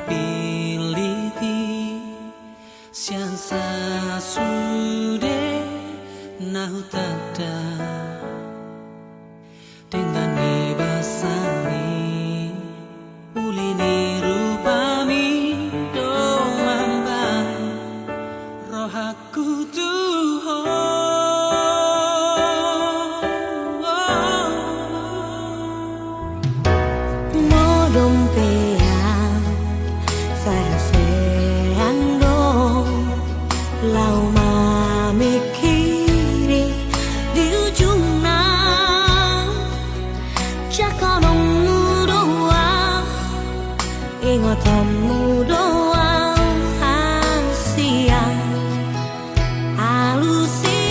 piliti siansa sude nahu tada dengan ni basani ulini rupami do mambai rohaku saya seandong lau memikiri di ujungnya jakonmu doang ingatanmu doang Asia alusia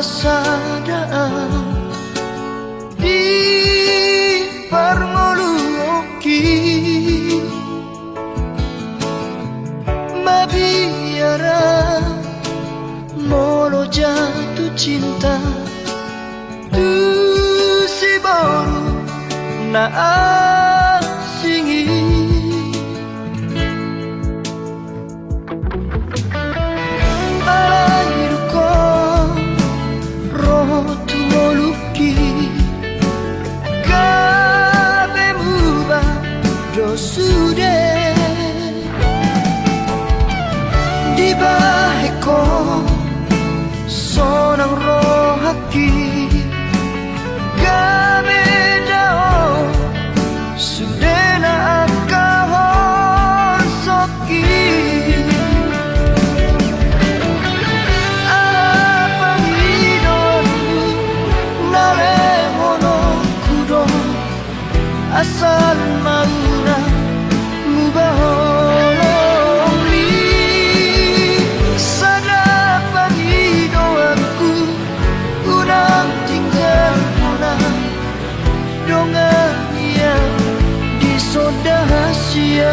sadaan di parngoluoki mabiara molo jatuh cinta tu si baru na asingi alairko roho tu moluki kabe muba dosude di baheko sonang rohaki kabe dao sudena akahon soki apang idonmu nare mono kudo asal mauna mubahong li sadapan idoanku unang tinggal mona dongan yang disodahasia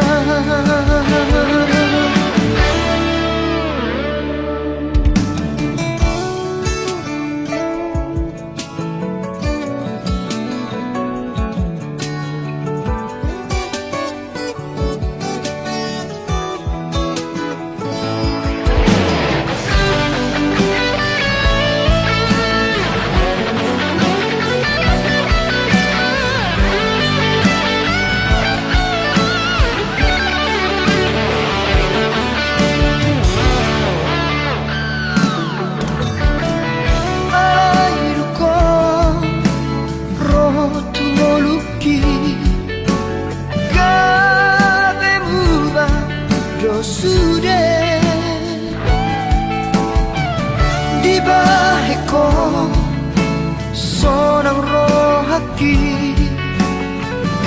sonang rohaki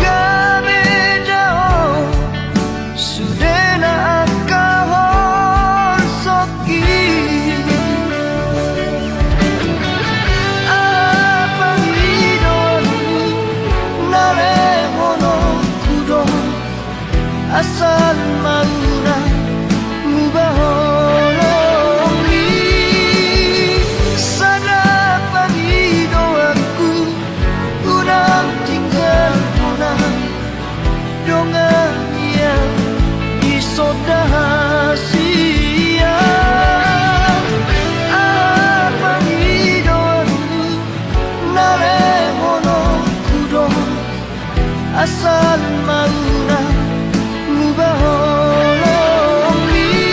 gabe dao sudena akahon soki apang idonmu nare mono kudo asal mauna mubahong dongan yang disodahasia apang idonmu nare mono kudo asal mauna mubahong li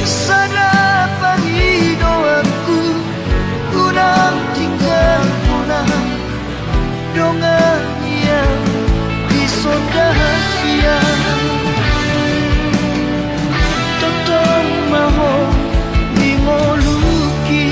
sadapan idoanku unang tinggal mona dongan yang disodahasia totong maho mingoluki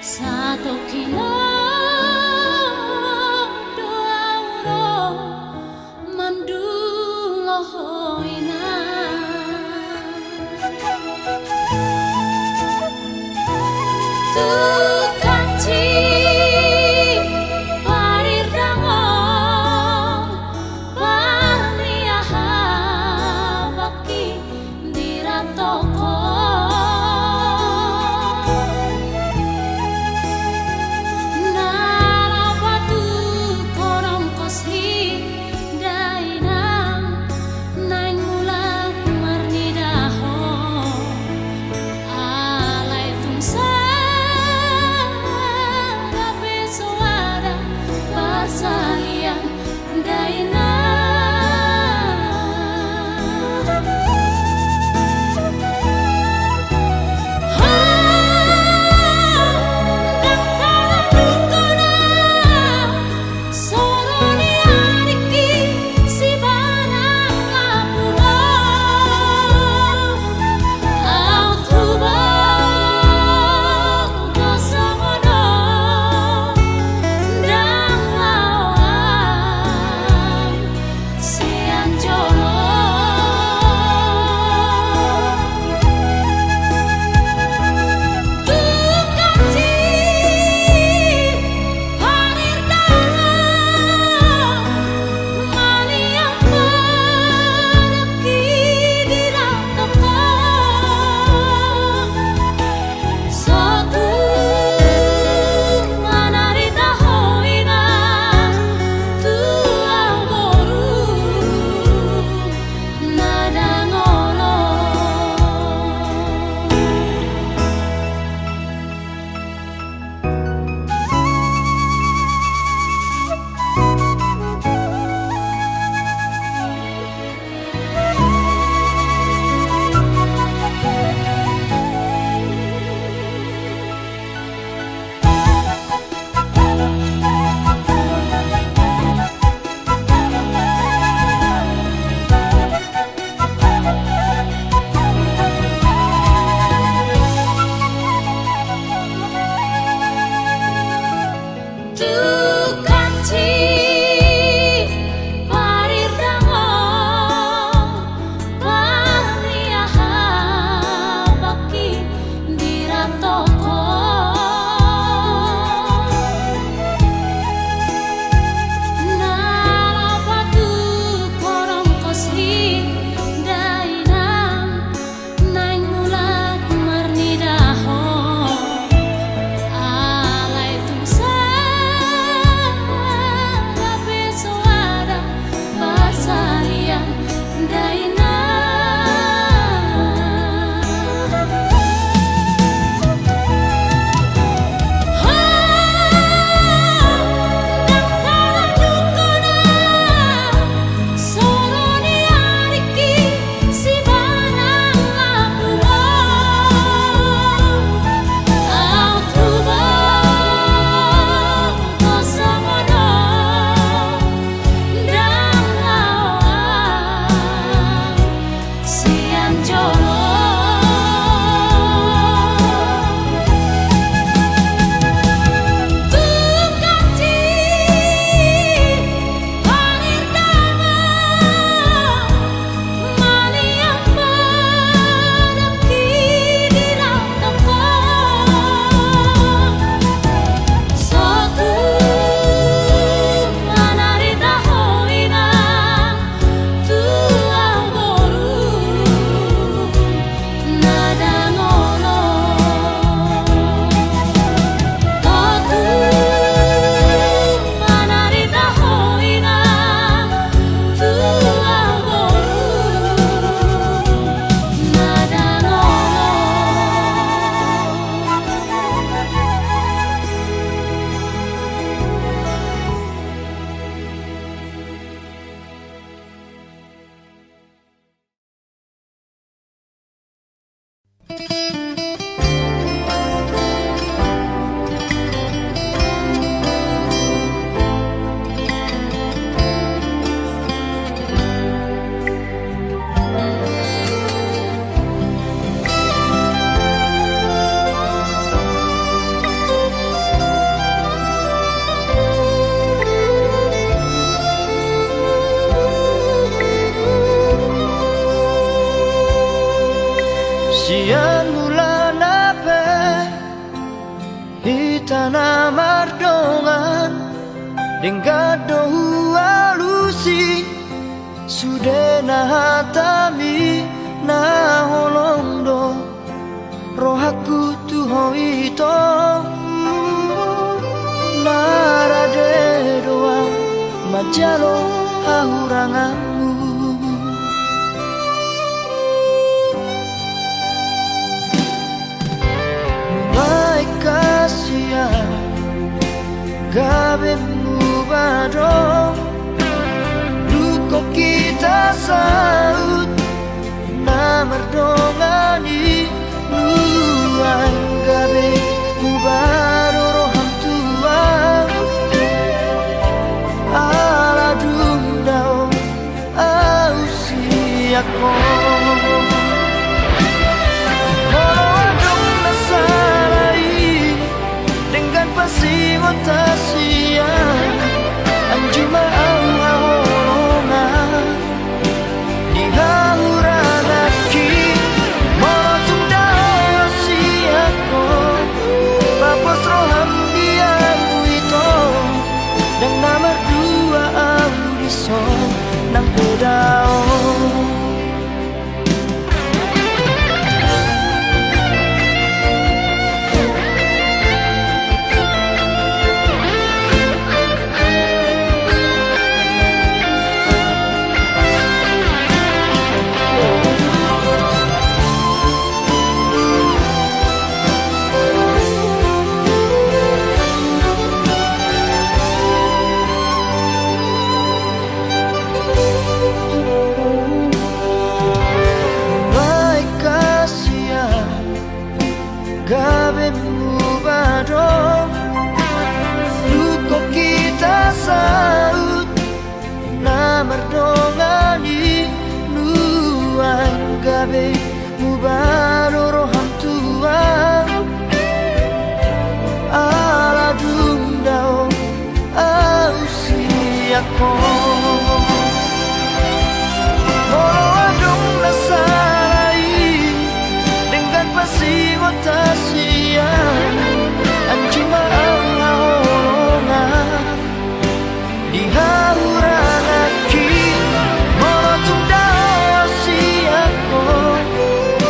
Satu kilo doa mandulo hoina tu kanci parir dango Dengado alusi sudah nahatami na holondo rohaku tuhoi to narade doa majalo hahuranganmu mulai kasihan gabemu badong luko kita saut na merdongani luang gabe mubaro roham tuang ala dundao ausiako Morodong nasalai dengan pasingot tasia anjuma ahorona di hauranaki morotung dao siako papos roham diamu itu dan nomor dua audison nang pedao gabemu badong luko kita saut na merdongani nuang gabe mubaro roham tuang ala dundao ausiako Morodong nasalai dengan pasingot tasia anjuma ahorona di hauranaki morotung dao siako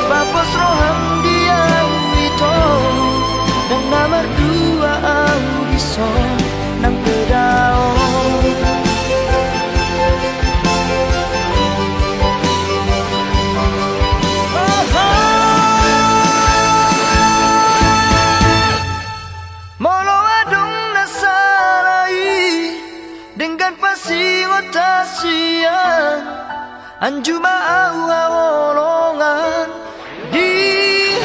papos roham diamu itu dan nomor dua audison nang pedao dengan pasingot tasia anjuma ahorongan di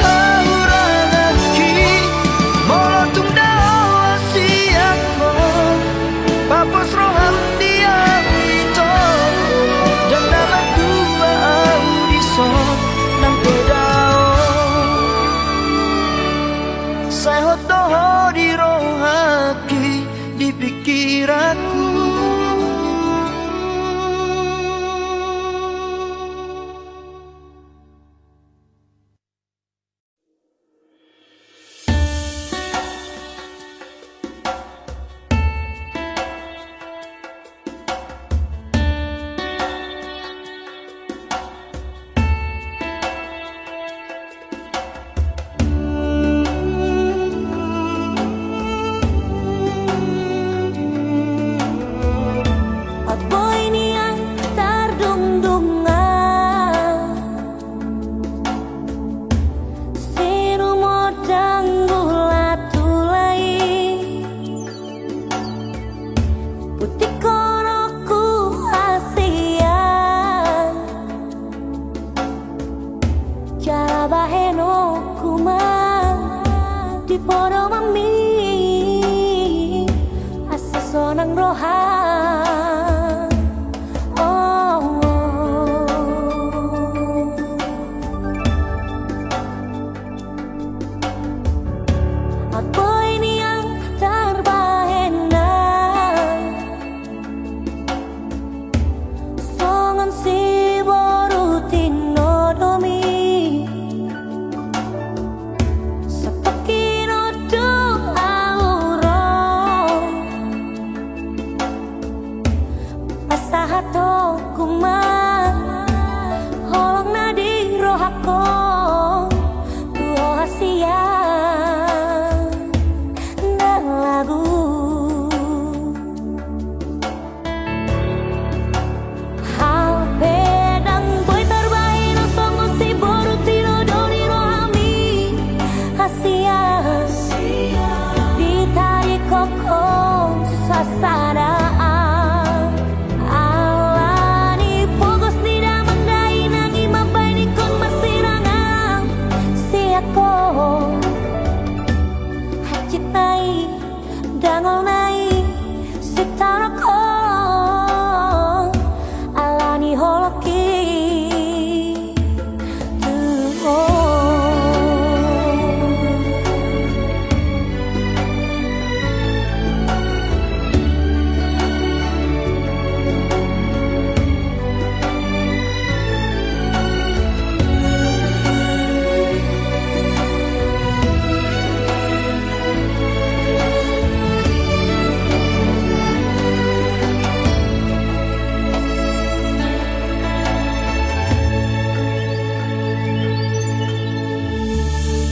hauranaki morotung dao siako papos roham diamu itu dan nomor dua audison nang pedao saya hotoho di rohaki di pikiranku pasahato kuma holong nadi rohako tuo hasia na lagu hal pedang boy terbaik no songo si boru tino doni rohami hasia ditarik koko sasada dangol nai sitara ko alani holoki tuho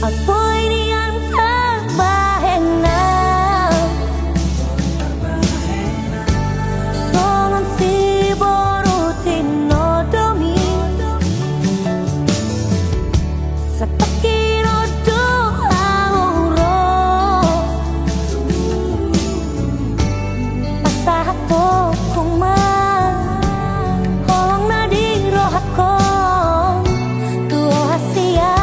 apoy diyan terbahena songan si borutino domi sepekiro doauro pasahato kuma holong nadi rohako tuo hasia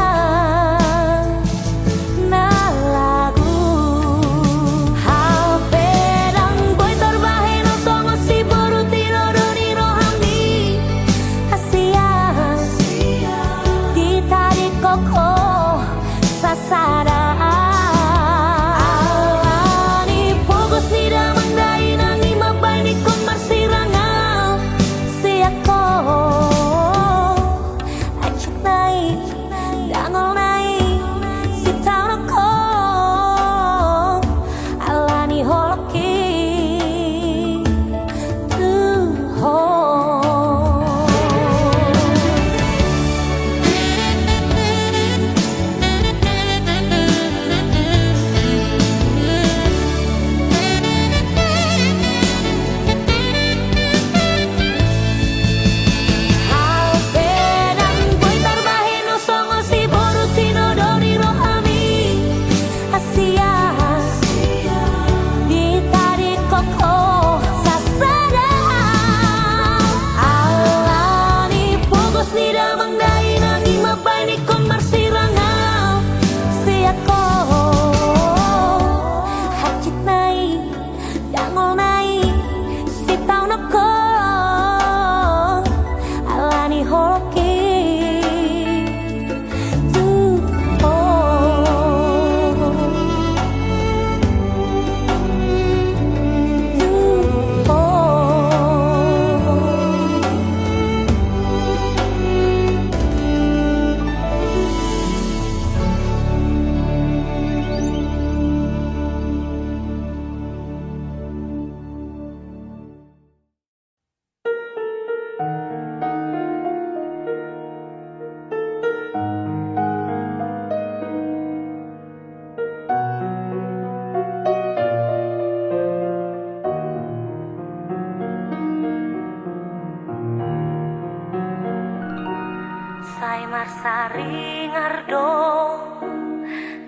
Sai marsari ngardo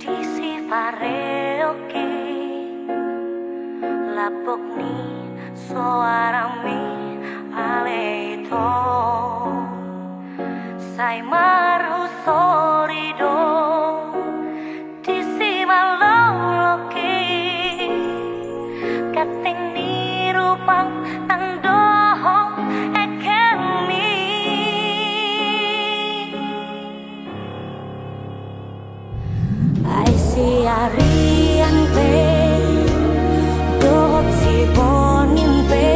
di sifare oke lapok ni soarami aleito sai marhu sorido di simaloloke kating ni rupang tandohong ekemi ai siarian pe dohok si bonin pe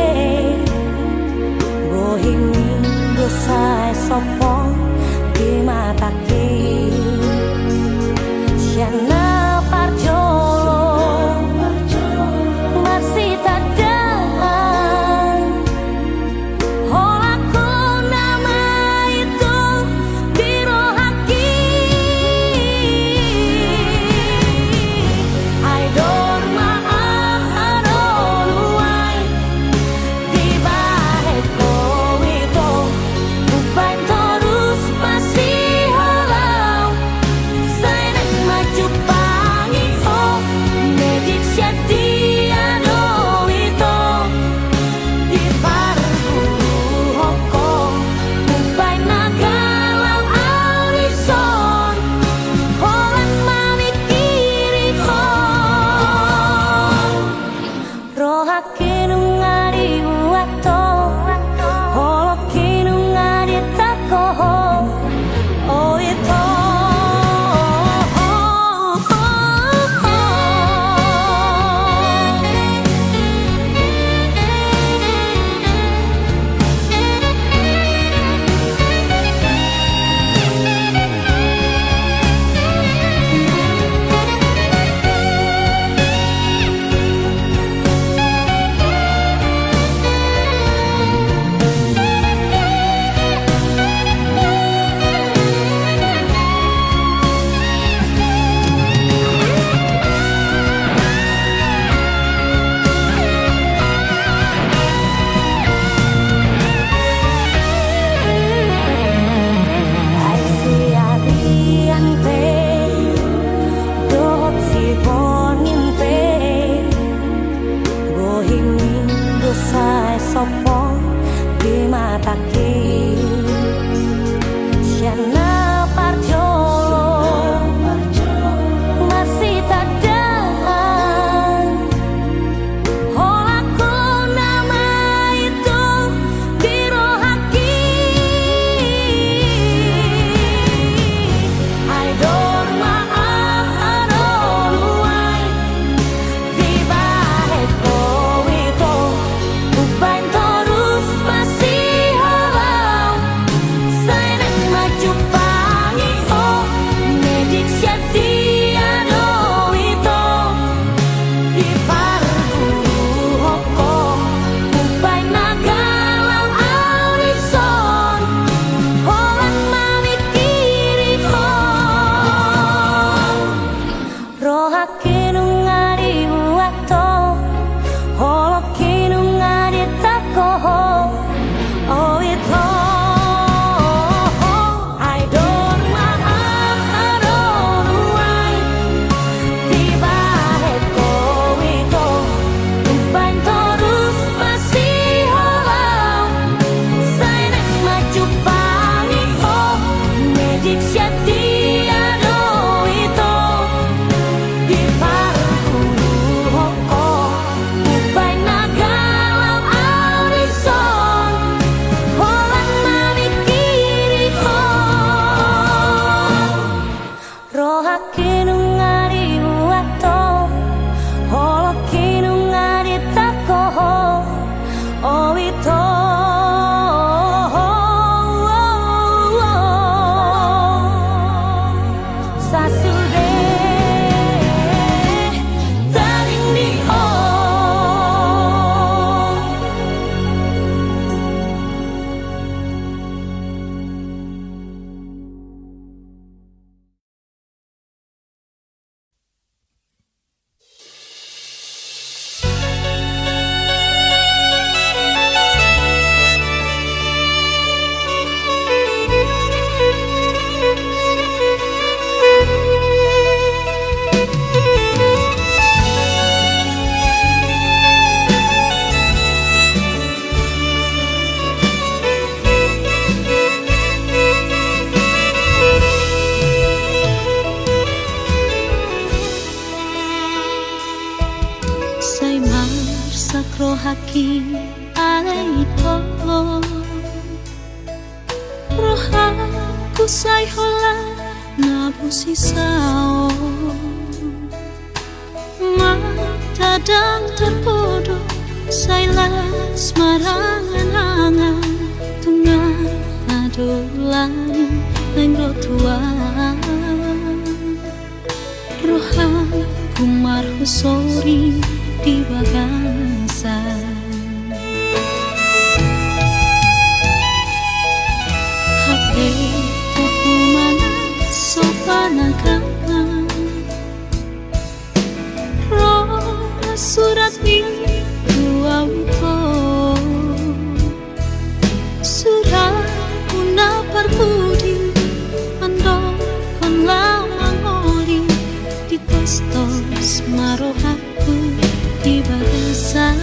itu sasude taring di Say sakro haki alaito rohaku say hola nabusi sao mata dan terpodok say las marangan-angan tungan adolani nengro tuan rohaku marhusori di bagasa HP tuku mana sopanakan roh surat di dua wito surat una perbudi ando kon lamang oli di tos marohaku di bagasan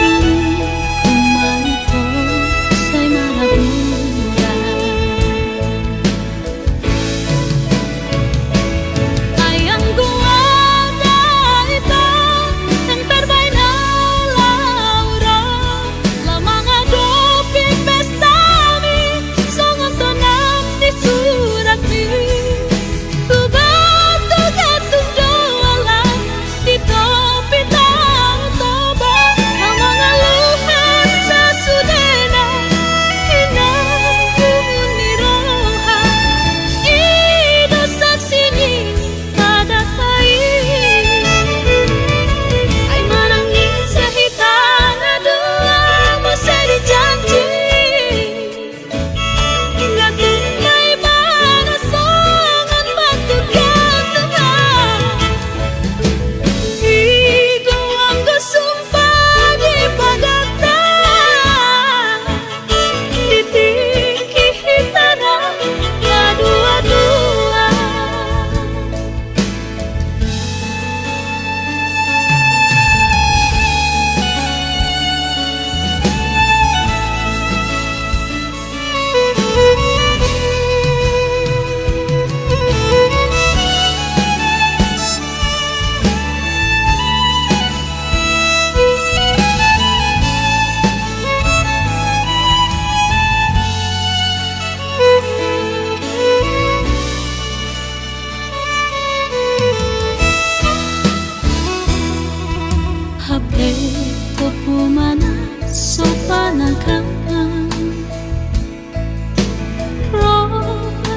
ini kumarito say marabura ayang gua ito yang terbaik na laura lamang adopi pestami songon tonam di surat mi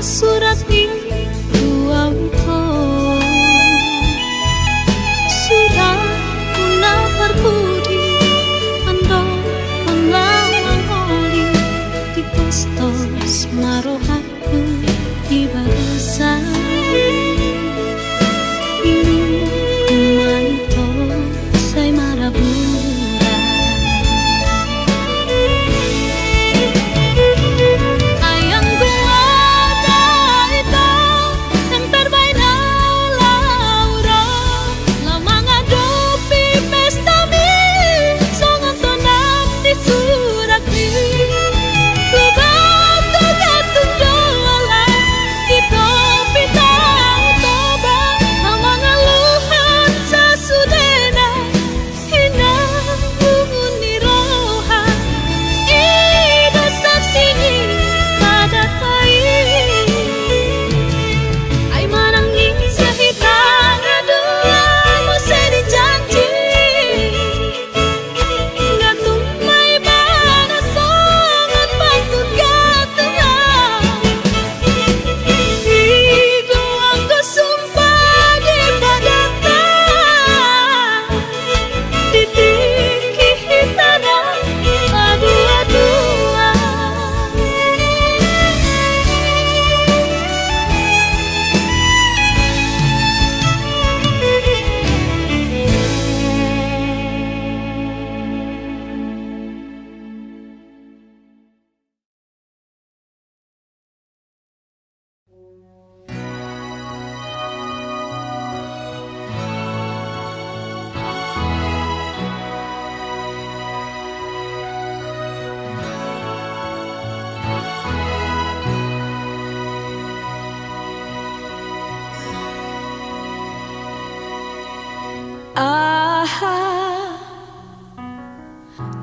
surat di dua wito surat una perbudi ando kon lamang oli di tos marohaku di bagasan ini kumarito say marabura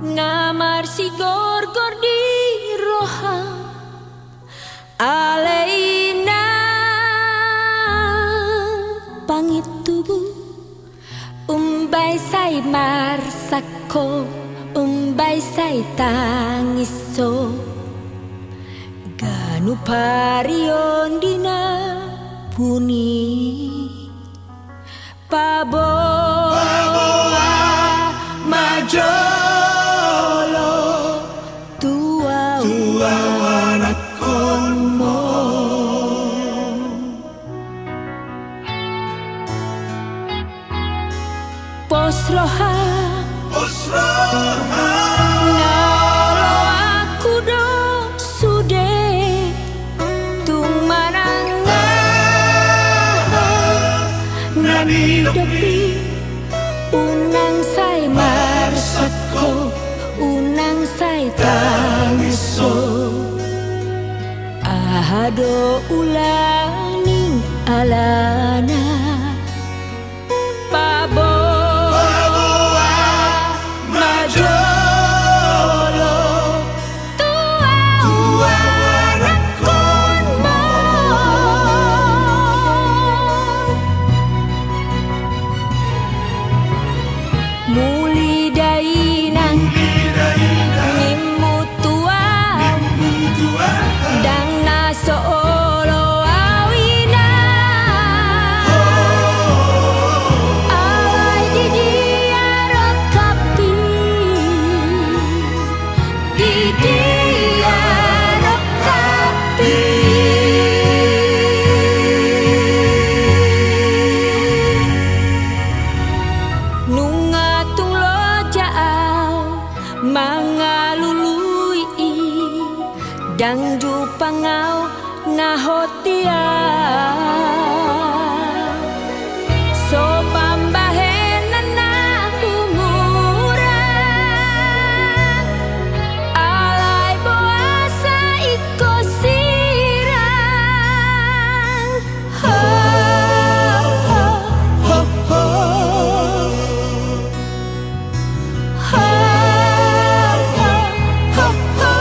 ngamar si gorgor di roha aleina pangit tubuh umbai sai marsako umbai sai tangiso ganu parion dina puni paboa majolo tua wanakonmo posroha nalo aku do sude tung mananga nani depi unang sai marsako unang sai tangiso ahado ulaning alana paboa majolo tua wanakonmo muli dainang nimutua dang naso olo awina alay di dia rokapi di dia rokapi nungatung lojao mangalului dang jupangau ngahotia so pambahenan na umurang alay boasa iko sirang ho ho ho ho ho ho ho ho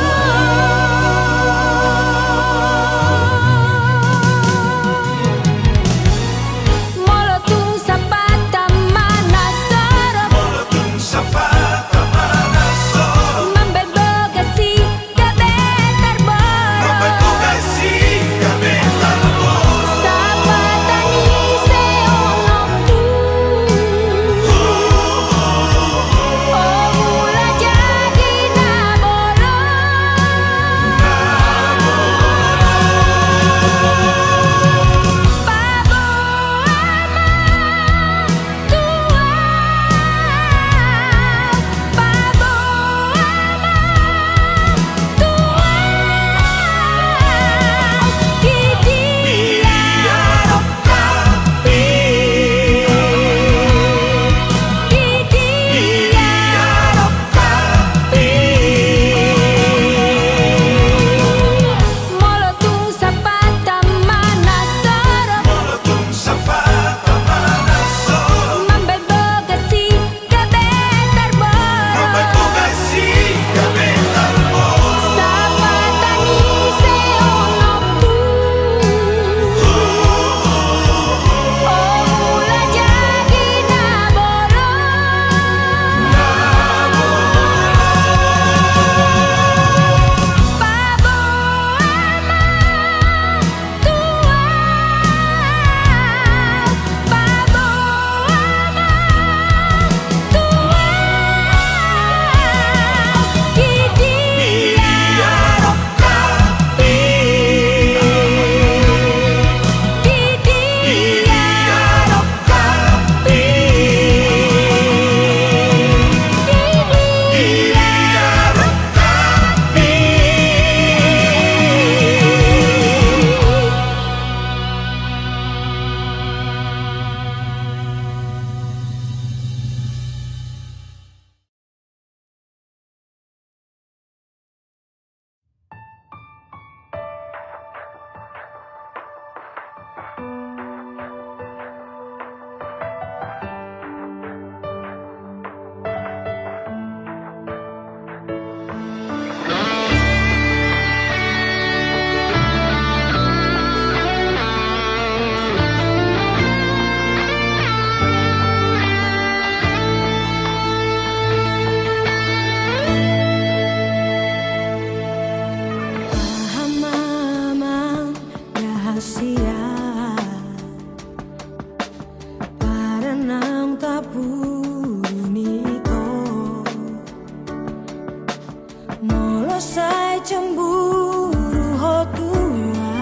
sai cemburu ho tua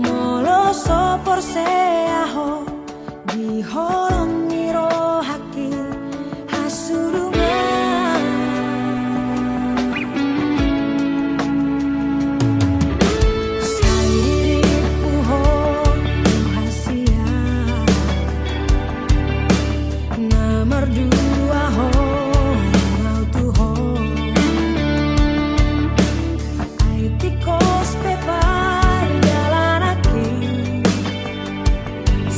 molo sopor se aho di holon niro haki hasurungan sai diriku ho rahasia nomor dua ho rau tu ho aitikos pepar jalan aki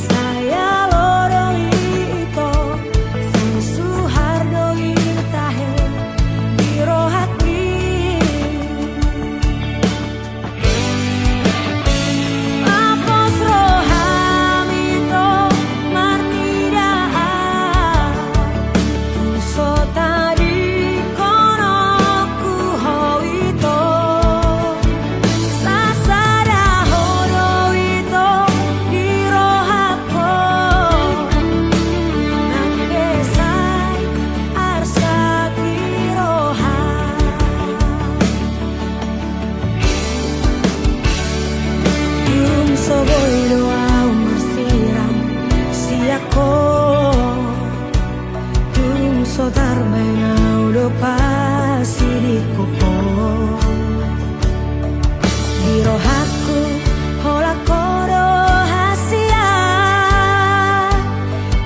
saya loroi ito saya suhardoi tahe biro hati apos rohami to marnidaan so tadi konoku ho ito sasada hodo ito biro hako nang besai arsa kiroha soboy doa umursiram siako so darmena udo pasi di kuko biro haku hola koro hasia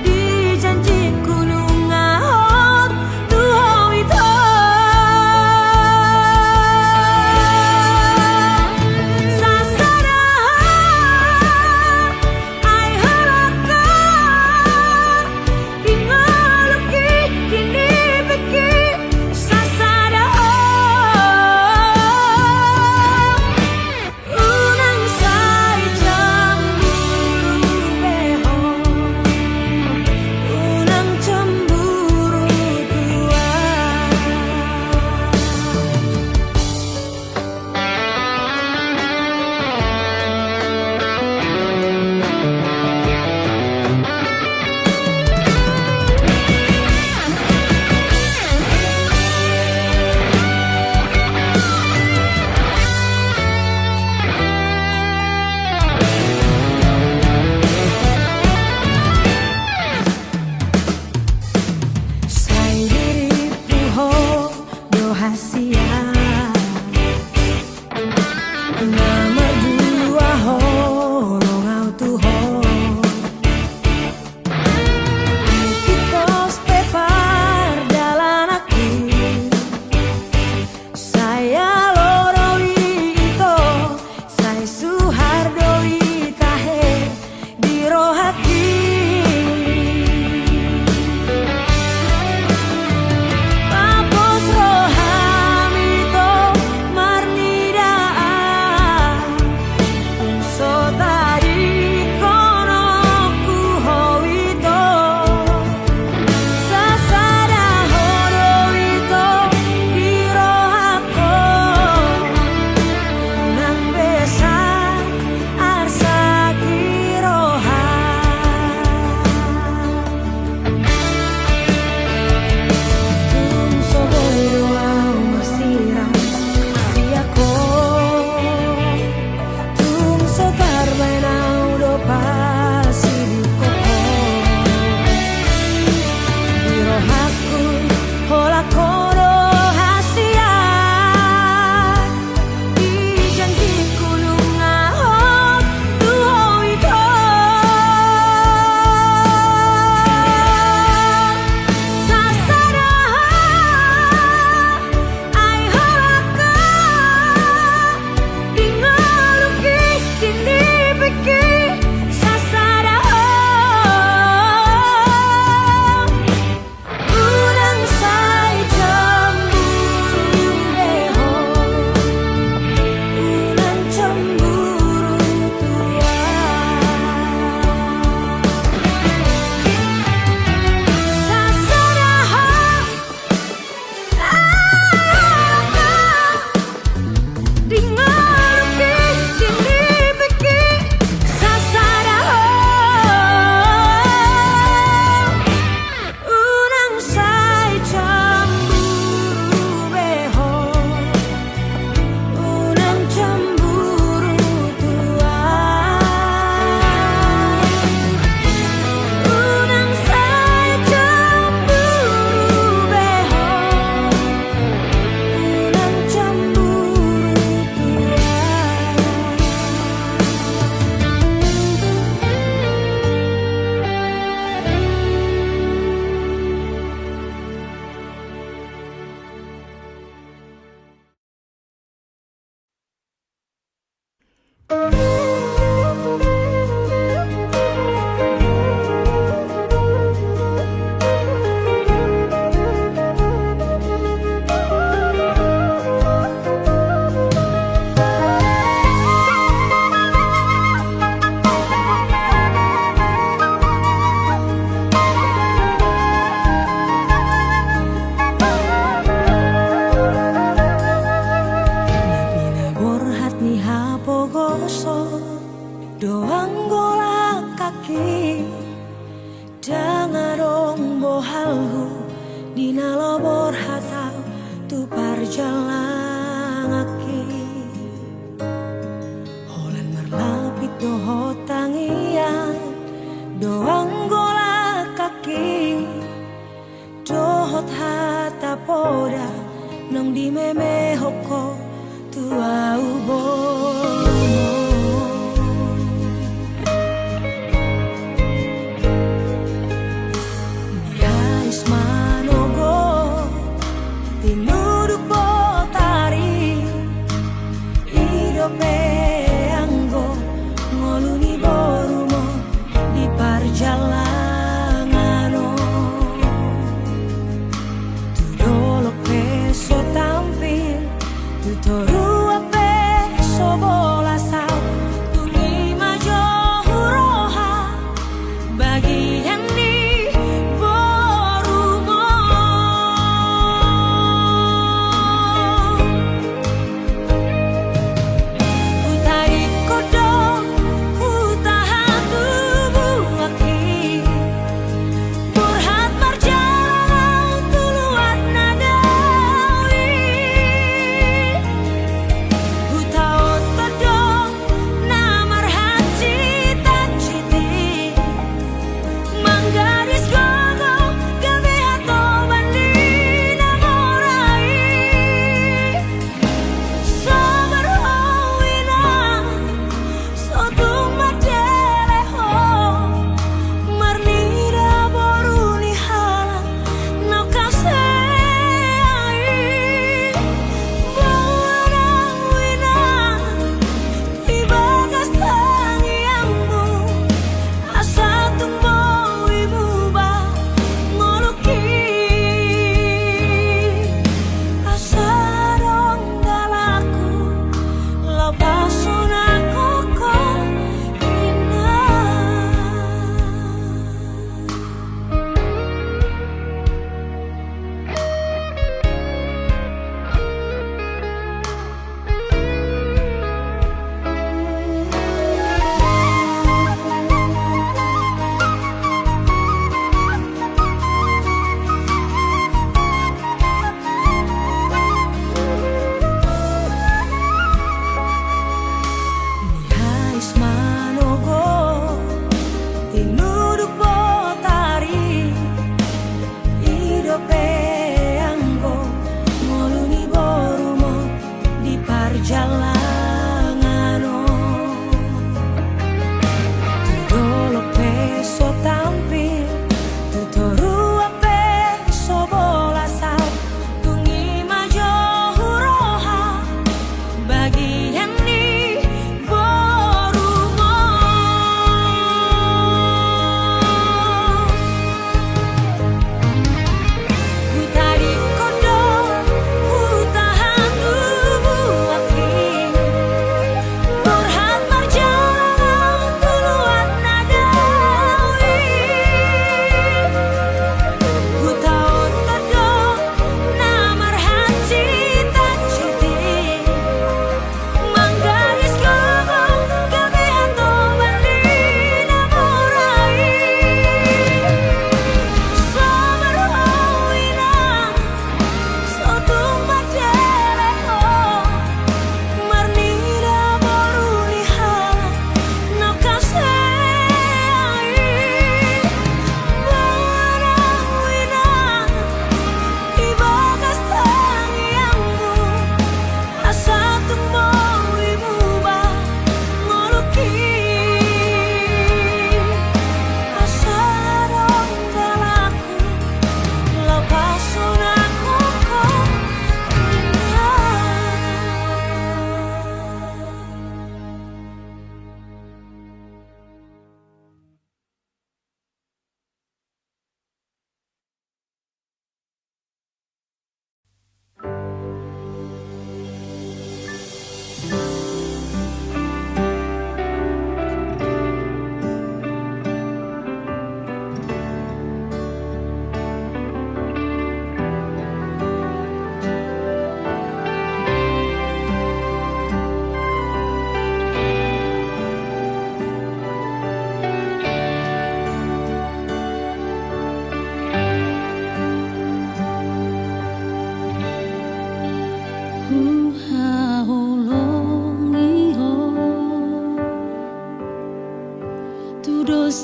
di janji gunung ahot tuho ito sasada ai harakan tinggaluki kini pikir sasada unang sai cemburu beho unang cemburu tua sai diriku ho dohasia nomor dua ho longau tu ho aitikos pepar jalan aki saya loroi ito sai suhardoi tahe biro hati papos rohami Doang golak kaki Dangadong bohalhu Dina lobor hatau tu parjalang aki Holan marlapit doho tangian Doang golak kaki Dohot hata poda Nong di meme hoko tu au bono Peanggo ngoluni borumo di parjalangano tu dolo peso tampil tu toru ape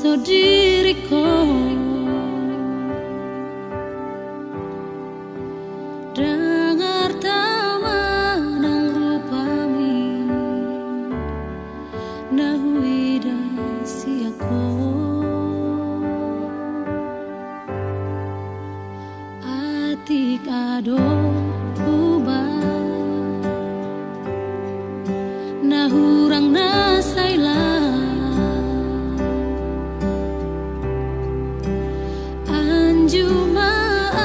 kuasa diriku dengar tamanang rupami nahui dasi aku atik ado ubah nahurang nasaila anjuma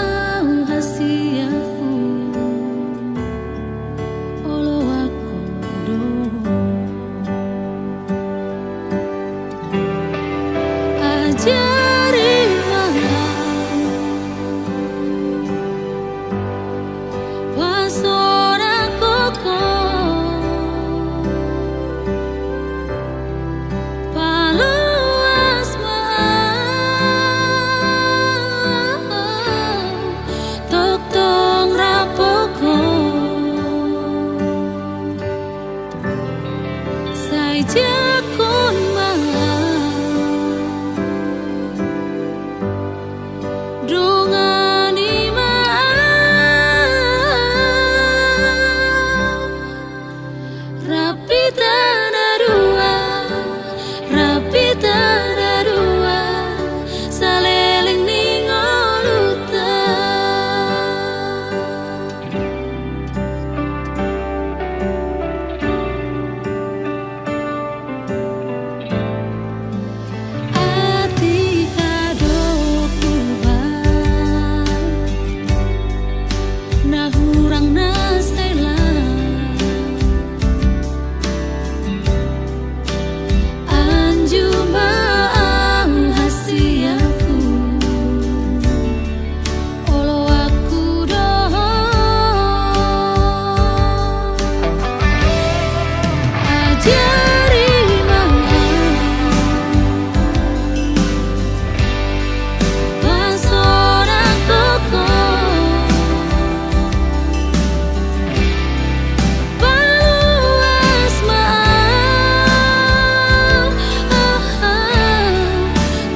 au hasiaku olo aku do ajari pasora koko paluas tok tong rapoko sai jakon dongani rapi tanarua saleleng ningoluta ati kadoku ba nahurang nasela anjuma ang hasiaku olo aku doho ajari pasora koko paluas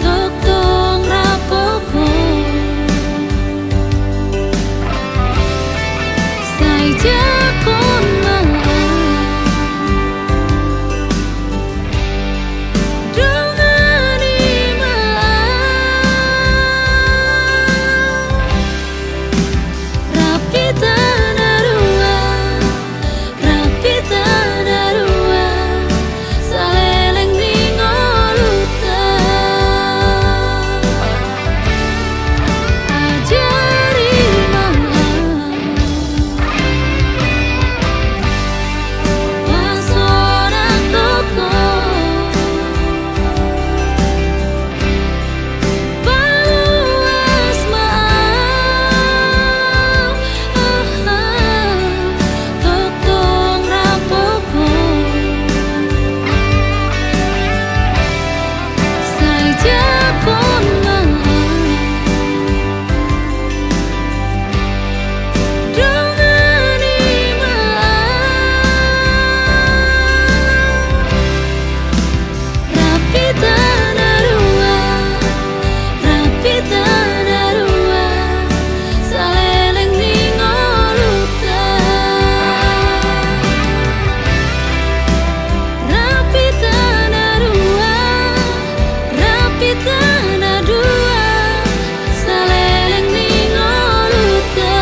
tok tong rapoko sai jakon dongani rapi tanarua saleleng ningoluta ajari pasora koko paluas tok tong rapoko sai jakon dongani rapi tanarua saleleng ningoluta rapi tanarua saleleng ningoluta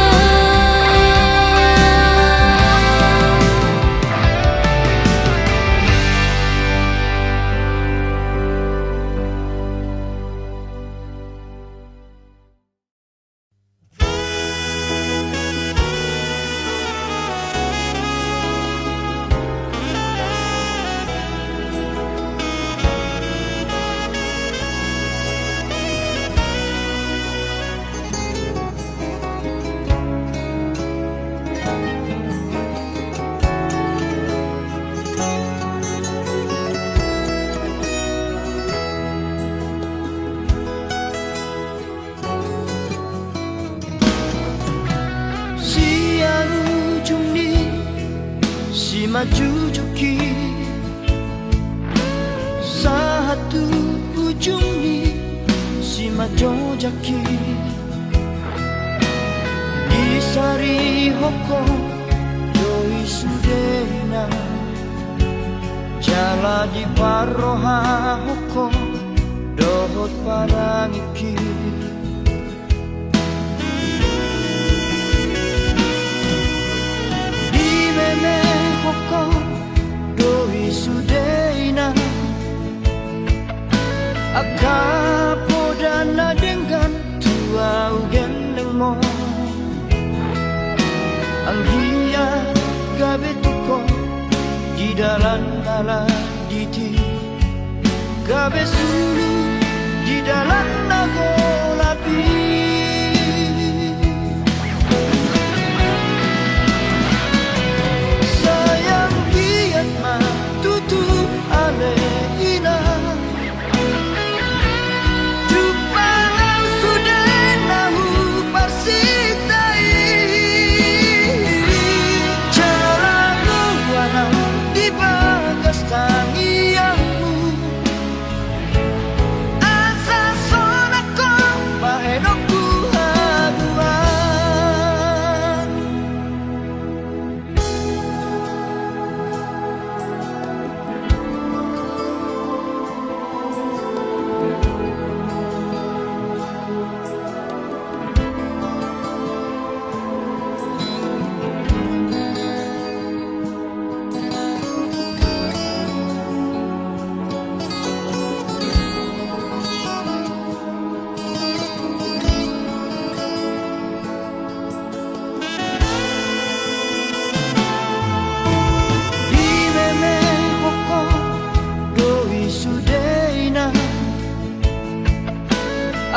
maju joki satu ujung ni si majojaki Isari hoko doi sudena Jala di paroha hoko dohot parangiki Di meme hoko doi sudena Akapodana dengan tua ugeneng mo Ang hiya gabi tuko di dalam diti gabi sulu di dalam nagolapi sayang giat ma tutu ale ina Jupangan sudah nahu parsitai tangianmu asa sonako mahenokku haduan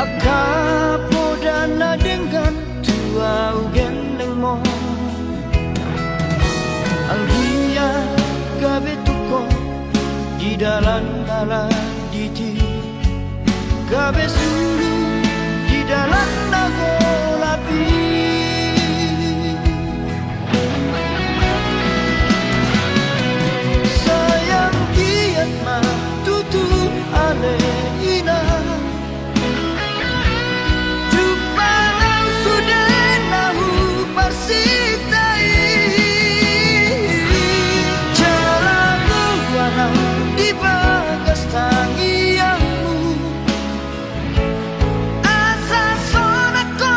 Akapodana dengan tua ugeneng mo Ang hiya gabi tuko di dalam diti gabi sulu di dalam nagolapi sayang giat ma tutu ale ina tangianmu asa sonako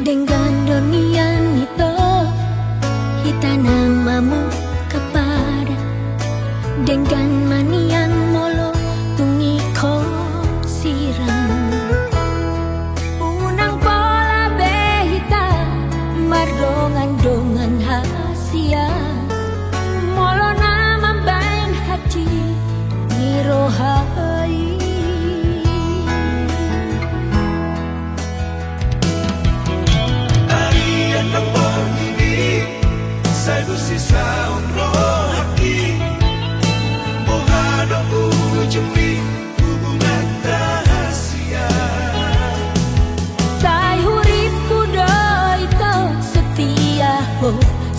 dengan donian itu kita namamu kepada dengan manian molo tungi ko siram unang pola behita mardongan-dongan hasia molo nama bain hati nirohai Arian ng morning sa sisa umroh hati mohana ujumi hubungan rahasia say hurip pudo ito setia ho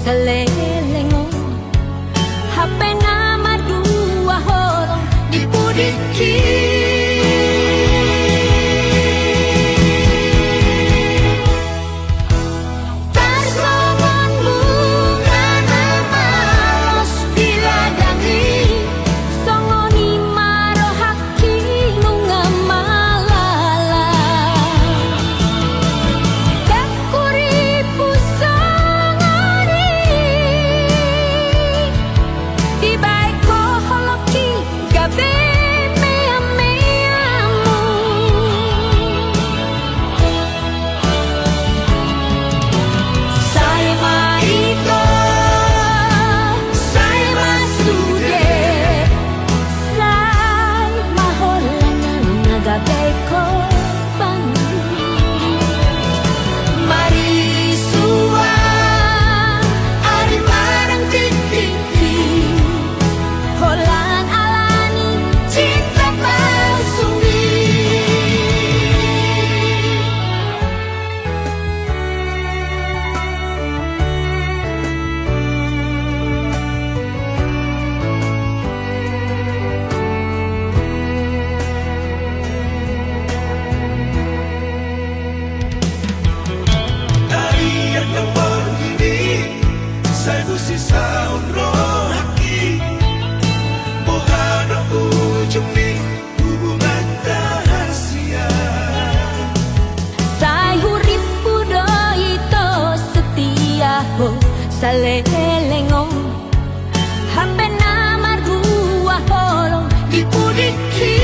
salelengo hape nama dua holong dipudiki sisa umroh hati mohana ujumi hubungan rahasia say hurip pudo ito setia ho salelengo hape nama dua holong dipudiki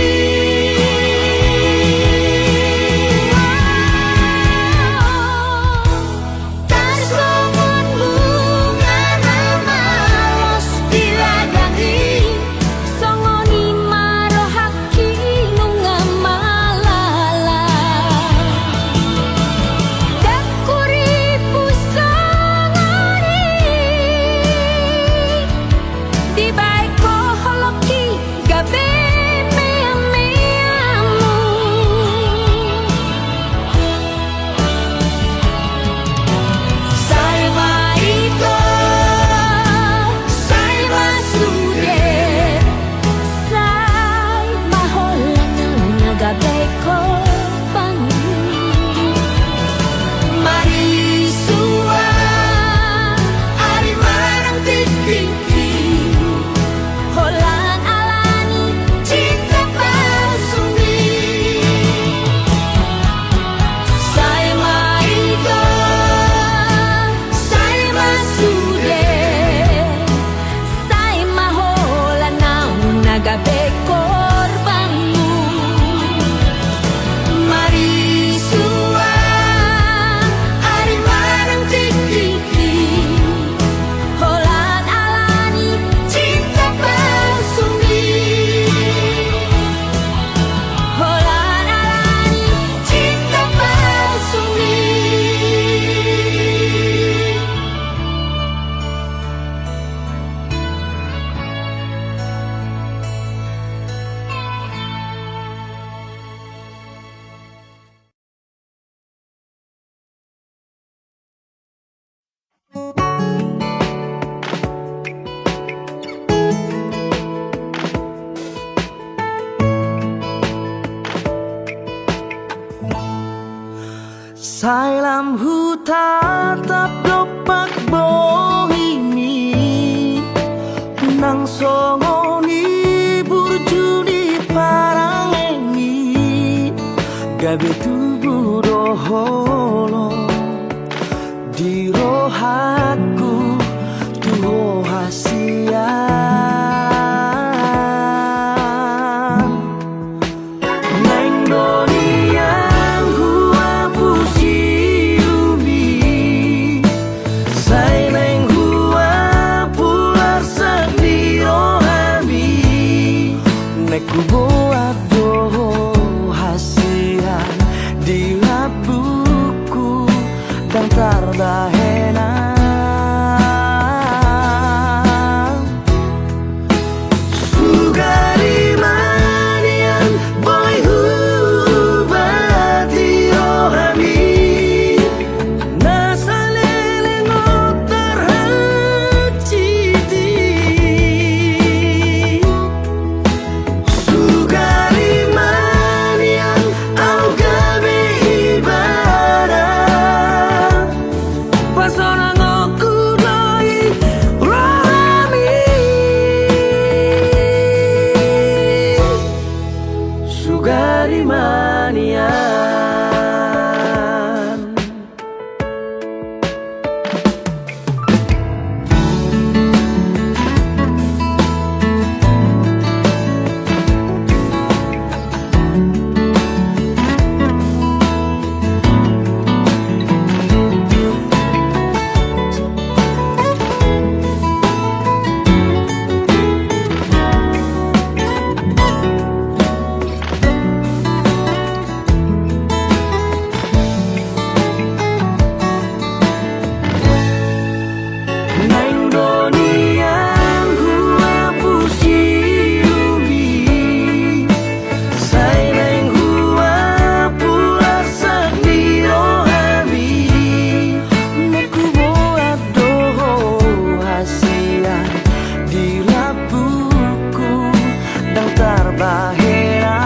Salam hutan tap dopak bohimi nang songoni burjuni parangengi gabe tubuh doholo di rohaku tuh hasian neng donian gua pusi umi say neng gua pular sendiro hami neku buat doh hasian di labuku dan tardahena sugari manian boy hubati rohami nasalele ngotar hacidi sugari manian au gabe ibadah pasona ngoku doi rohami sugari manian neng donian gua pusi umi say neng gua pular sendiro hami neku buat doh hasian di labuku dan tarbahera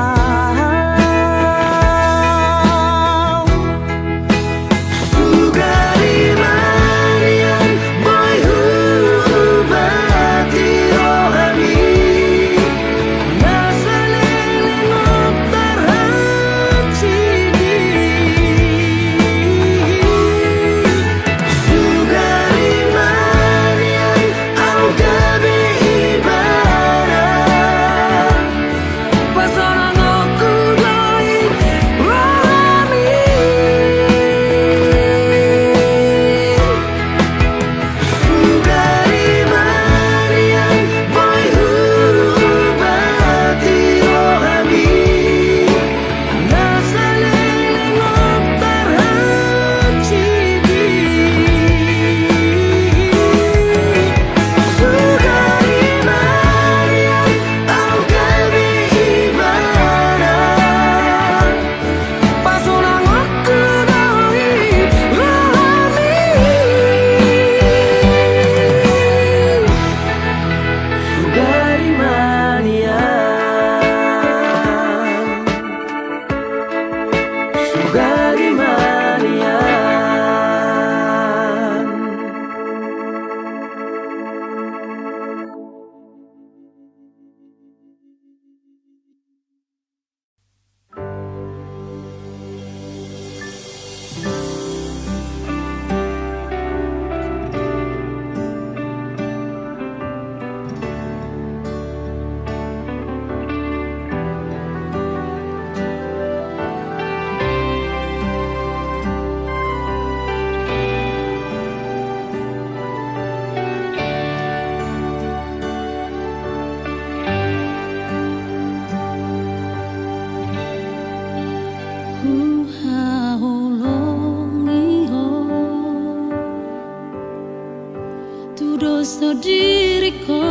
sugari manian boy hubati rohami nasalele ngotar hacidi sugari manian au gabe ibadah pasona ngoku doi rohami sugari manian boy hubati rohami nasalele ngotar hacidi sugari manian au gabe ibadah pasona ngoku doi rohami sugari manian sugari manian Tu dosto diriku